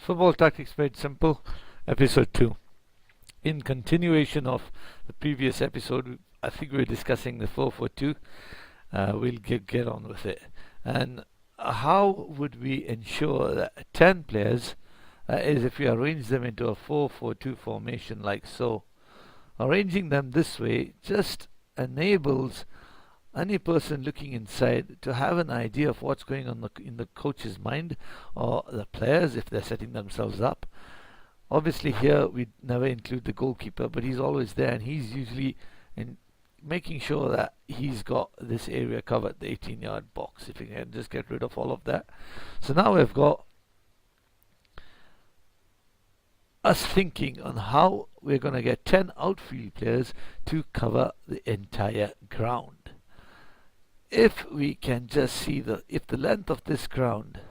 Football Tactics Made Simple, Episode 2. In continuation of the previous episode, I think we were discussing the 4-4-2. We'll get on with it. And how would we ensure that 10 players, is if we arrange them into a 4-4-2 formation like so, arranging them this way just enables any person looking inside to have an idea of what's going on in the coach's mind, or the players if they're setting themselves up. Obviously here we never include the goalkeeper, but he's always there, and he's usually in making sure that he's got this area covered, the 18-yard box, if we can just get rid of all of that. So now we've got us thinking on how we're going to get 10 outfield players to cover the entire ground. If we can just see if the length of this ground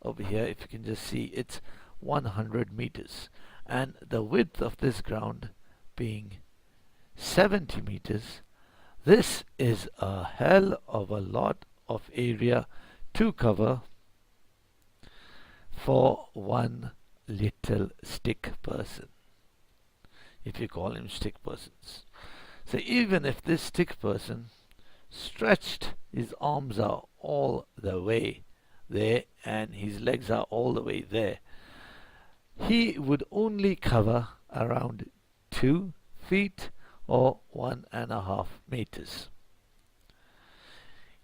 over here, if you can just see, it's 100 meters, and the width of this ground being 70 meters, this is a hell of a lot of area to cover for one little stick person, if you call him stick persons. So even if this stick person stretched, his arms are all the way there and his legs are all the way there, he would only cover around 2 feet or 1.5 meters.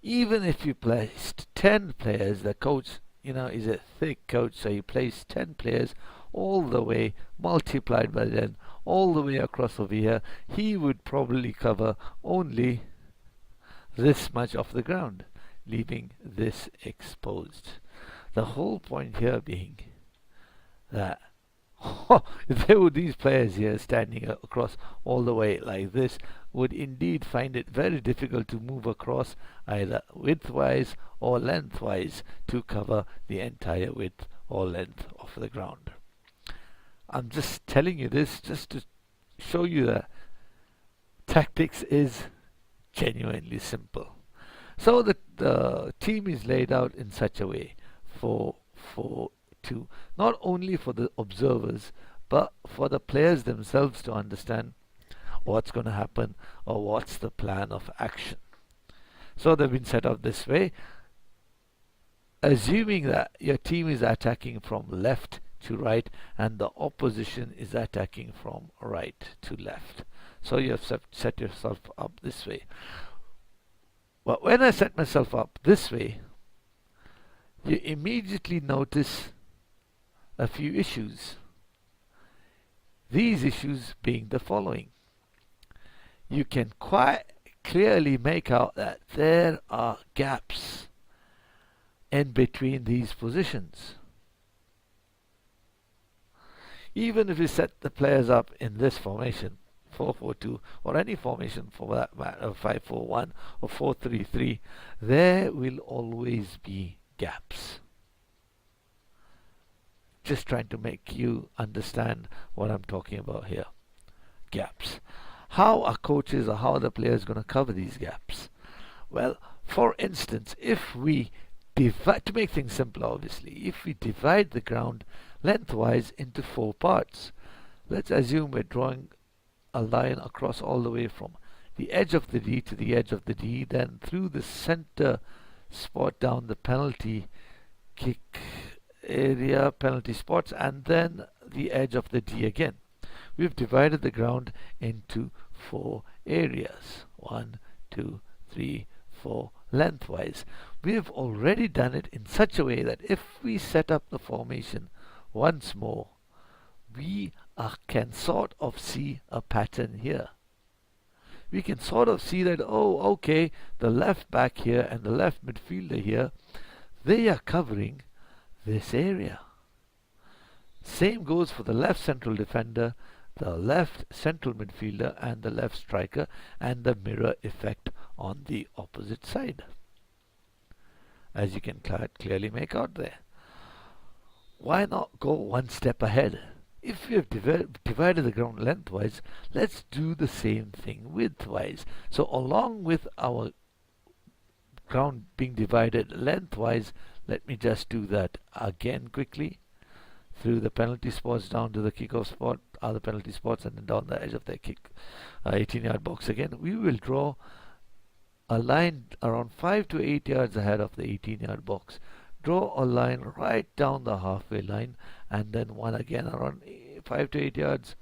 Even if you placed 10 players, the coach, is a thick coach, so you place 10 players all the way, multiplied by 10, all the way across over here, he would probably cover only this much of the ground, leaving this exposed. The whole point here being that if there were these players here standing across all the way like this, would indeed find it very difficult to move across either widthwise or lengthwise to cover the entire width or length of the ground. I'm just telling you this just to show you that tactics is genuinely simple. So the team is laid out in such a way to not only for the observers but for the players themselves to understand what's going to happen or what's the plan of action. So they've been set up this way, assuming that your team is attacking from left to right and the opposition is attacking from right to left. So you have set yourself up this way. But when I set myself up this way, you immediately notice a few issues. These issues being the following. You can quite clearly make out that there are gaps in between these positions. Even if you set the players up in this formation, 4-4-2, or any formation for that matter, 5-4-1 or 4-3-3, there will always be gaps. Just trying to make you understand what I'm talking about here. Gaps. How are coaches or how are the players going to cover these gaps? Well, for instance, if we divide, to make things simple obviously, if we divide the ground lengthwise into 4 parts, let's assume we're drawing a line across all the way from the edge of the D to the edge of the D, then through the center spot down the penalty kick area, penalty spots, and then the edge of the D again. We've divided the ground into 4 areas, 1, 2, 3, 4 lengthwise. We've already done it in such a way that if we set up the formation once more, we can sort of see a pattern here. We can sort of see that, oh, okay, the left back here and the left midfielder here, they are covering this area. Same goes for the left central defender, the left central midfielder, and the left striker, and the mirror effect on the opposite side, as you can clearly make out there. Why not go one step ahead? If we have divided the ground lengthwise, let's do the same thing widthwise. So along with our ground being divided lengthwise, let me just do that again quickly. through the penalty spots down to the kickoff spot, other penalty spots, and then down the edge of their 18-yard box again. We will draw a line around 5 to 8 yards ahead of the 18-yard box. Draw a line right down the halfway line, and then one again around 5 to 8 yards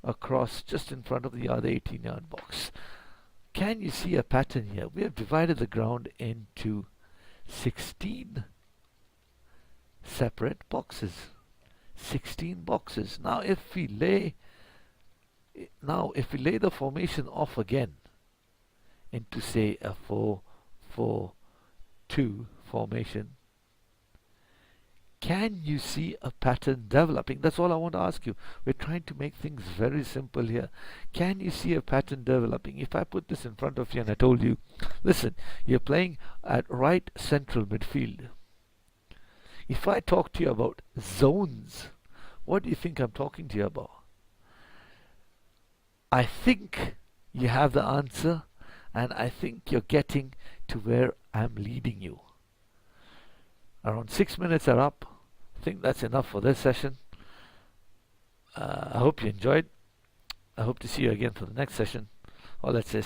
across just in front of the other 18-yard box. Can you see a pattern here? We have divided the ground into 16 separate boxes. 16 boxes. Now if we lay the formation off again into, say, a 4-4-2 formation, can you see a pattern developing? That's all I want to ask you. We're trying to make things very simple here. Can you see a pattern developing? If I put this in front of you and I told you, listen, you're playing at right central midfield. If I talk to you about zones, what do you think I'm talking to you about? I think you have the answer, and I think you're getting to where I'm leading you. Around 6 minutes are up. I think that's enough for this session. I hope you enjoyed. I hope to see you again for the next session. Or let's say